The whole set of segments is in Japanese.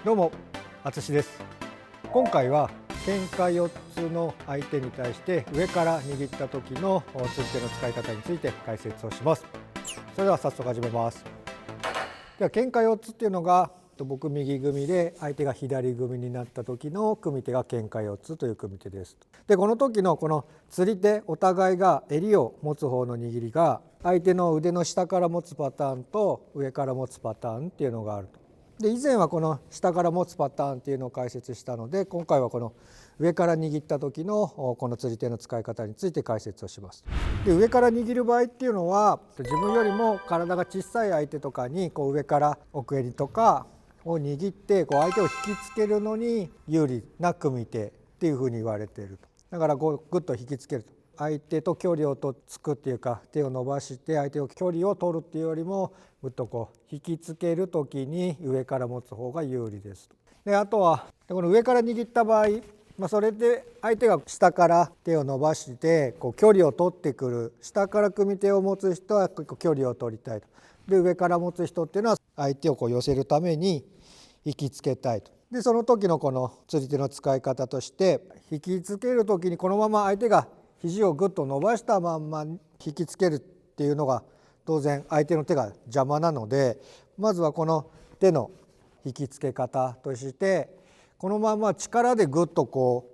どうも、あつしです。今回は喧嘩4つの相手に対して上から握った時の釣り手の使い方について解説をします。それでは早速始めます。では喧嘩4つっていうのが、僕右組みで相手が左組みになった時の組手が喧嘩4つという組手です。でこの時のこの釣り手、お互いが襟を持つ方の握りが相手の腕の下から持つパターンと上から持つパターンっていうのがあると。で以前はこの下から持つパターンっていうのを解説したので、今回はこの上から握った時のこの釣り手の使い方について解説をします。で上から握る場合っていうのは、自分よりも体が小さい相手とかに上から奥襟とかを握って相手を引きつけるのに有利な組手っていうふうに言われていると。だからグッと引きつけると、相手と距離をつくっていうか、手を伸ばして相手を距離を取るっていうよりもぐっと引きつける時に上から持つ方が有利ですと。であとはこの上から握った場合、それで相手が下から手を伸ばして距離を取ってくる、下から組手を持つ人は距離を取りたいと。で上から持つ人っていうのは相手を寄せるために引きつけたいと。でその時のこの釣り手の使い方として、引きつける時にこのまま相手が肘をぐっと伸ばしたまんま引きつけるっていうのが当然相手の手が邪魔なので、まずはこの手の引きつけ方として、このまま力でぐっと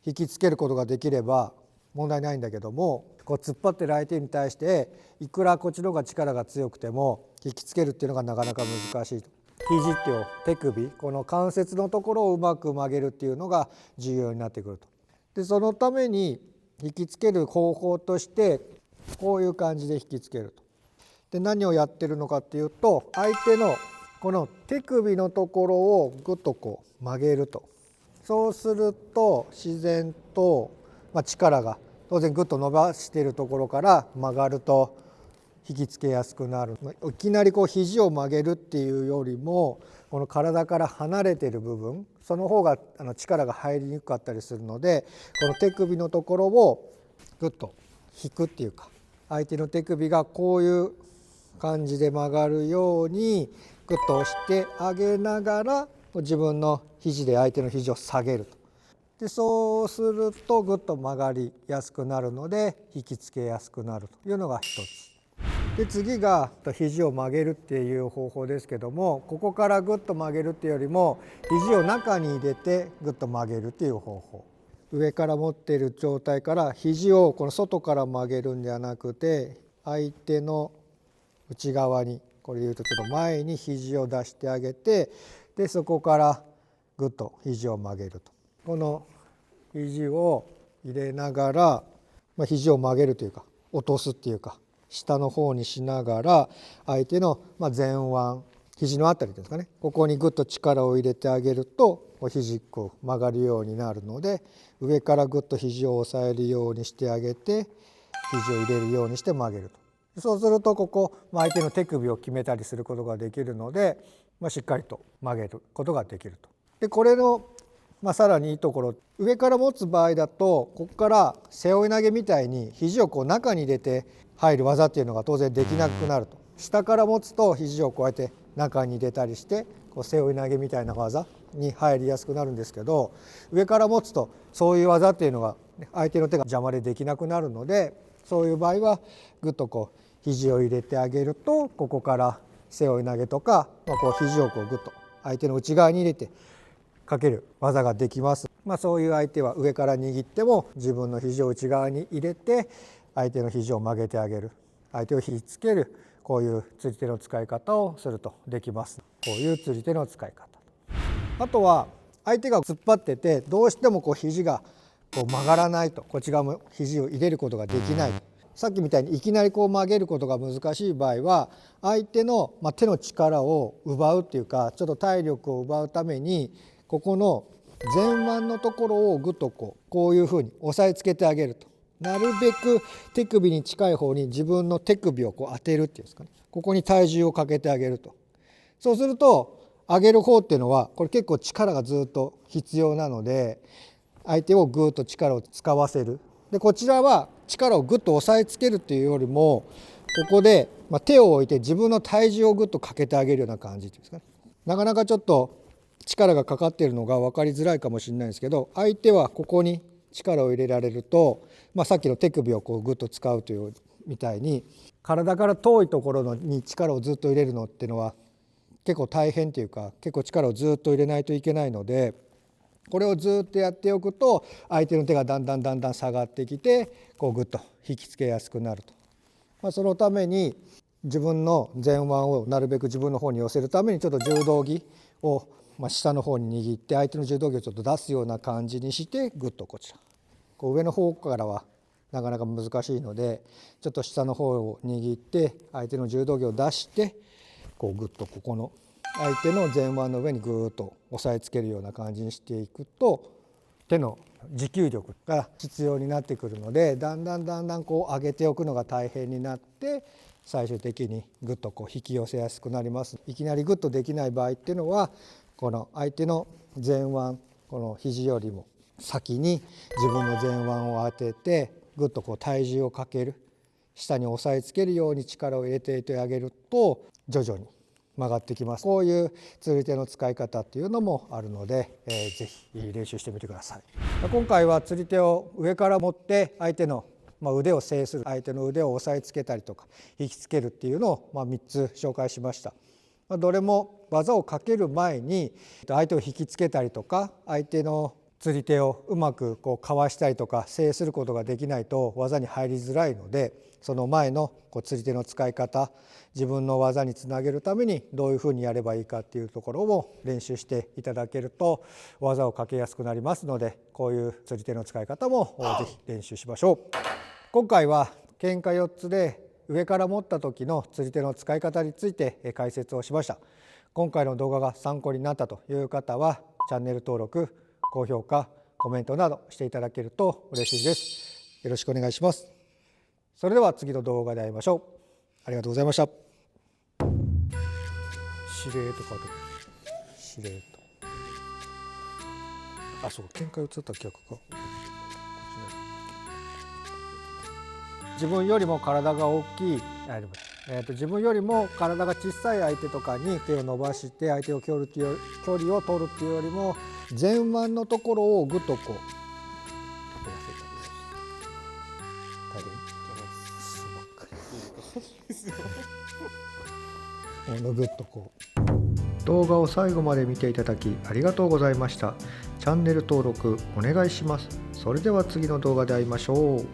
引きつけることができれば問題ないんだけども、突っ張ってる相手に対していくらこっちの方が力が強くても引きつけるっていうのがなかなか難しいと。肘っていう手首、この関節のところをうまく曲げるっていうのが重要になってくると。でそのために引きつける方法としてこういう感じで引きつけると。で何をやってるのかっていうと、相手のこの手首のところをぐっと曲げると。そうすると自然と力が当然ぐっと伸ばしているところから曲がると引きつけやすくなる。いきなり肘を曲げるっていうよりも、この体から離れている部分、その方が力が入りにくかったりするので、この手首のところをぐっと引くっていうか、相手の手首がこういう感じで曲がるようにぐっと押してあげながら、自分の肘で相手の肘を下げると。でそうするとぐっと曲がりやすくなるので引きつけやすくなるというのが一つ。で次が肘を曲げるっていう方法ですけども、ここからぐっと曲げるっていうよりも肘を中に入れてぐっと曲げるっていう方法。上から持っている状態から肘をこの外から曲げるんではなくて、相手の内側に、これ言うとちょっと前に肘を出してあげて、でそこからぐっと肘を曲げると。この肘を入れながら、肘を曲げるというか落とすっていうか、下の方にしながら相手の前腕、肘のあたりですかね、ここにぐっと力を入れてあげると肘曲がるようになるので、上からぐっと肘を押さえるようにしてあげて肘を入れるようにして曲げると。そうすると相手の手首を決めたりすることができるので、しっかりと曲げることができると。でこれのさらにいいところ、上から持つ場合だとここから背負い投げみたいに肘を中に入れて入る技っていうのが当然できなくなると。下から持つと肘をこうやって中に入れたりして背負い投げみたいな技に入りやすくなるんですけど、上から持つとそういう技っていうのが相手の手が邪魔でできなくなるので、そういう場合はぐっと肘を入れてあげると、ここから背負い投げとか、肘をぐっと相手の内側に入れてかける技ができます。そういう相手は上から握っても自分の肘を内側に入れて相手の肘を曲げてあげる、相手を引きつける、こういう釣り手の使い方をするとできます。こういう釣り手の使い方。あとは相手が突っ張っててどうしても肘が曲がらないと、こっち側も肘を入れることができない。さっきみたいにいきなり曲げることが難しい場合は、相手の手の力を奪うっていうか、ちょっと体力を奪うためにここの前腕のところをぐっとこういうふうに押さえつけてあげると。なるべく手首に近い方に自分の手首を当てるっていうんですかね、ここに体重をかけてあげると。そうすると上げる方っていうのはこれ結構力がずっと必要なので、相手をぐっと力を使わせる。でこちらは力をぐっと押さえつけるっていうよりも、ここで手を置いて自分の体重をぐっとかけてあげるような感じですかね。なかなかちょっと力がかかっているのが分かりづらいかもしれないんですけど、相手はここに力を入れられると、さっきの手首をこうグッと使うというみたいに、体から遠いところに力をずっと入れるのっていうのは結構大変というか、結構力をずっと入れないといけないので、これをずっとやっておくと相手の手がだんだん下がってきて、こうグッと引きつけやすくなると。そのために自分の前腕をなるべく自分の方に寄せるために、ちょっと柔道着を下の方に握って、相手の柔道着をちょっと出すような感じにして、グッとこちら、こう上の方からはなかなか難しいので、ちょっと下の方を握って相手の柔道着を出して、こうグッとここの相手の前腕の上にグーッと押さえつけるような感じにしていくと、手の持久力が必要になってくるので、だんだんこう上げておくのが大変になって、最終的にグッとこう引き寄せやすくなります。いきなりグッとできない場合っていうのは、この相手の前腕、この肘よりも先に自分の前腕を当てて、グッとこう体重をかける、下に押さえつけるように力を入れていってあげると、徐々に曲がってきます。こういう釣り手の使い方っていうのもあるので、ぜひ練習してみてください。今回は釣り手を上から持って相手の腕を制する、相手の腕を押さえつけたりとか引きつけるっていうのを3つ紹介しました。どれも技をかける前に相手を引きつけたりとか、相手の釣り手をうまくこうかわしたりとか制することができないと技に入りづらいので、その前の釣り手の使い方、自分の技につなげるためにどういうふうにやればいいかっていうところを練習していただけると技をかけやすくなりますので、こういう釣り手の使い方もぜひ練習しましょう。今回は喧嘩4つで上から持った時の釣り手の使い方について解説をしました。今回の動画が参考になったという方は、チャンネル登録、高評価、コメントなどしていただけると嬉しいです。よろしくお願いします。それでは次の動画で会いましょう。ありがとうございました。指令とか指令と、そう、喧嘩移った逆か。自分よりも体が大きい、自分よりも体が小さい相手とかに手を伸ばして相手を距離を取るっていうよりも、前腕のところをぐっとこうぐっとこう。動画を最後まで見ていただきありがとうございました。チャンネル登録お願いします。それでは次の動画で会いましょう。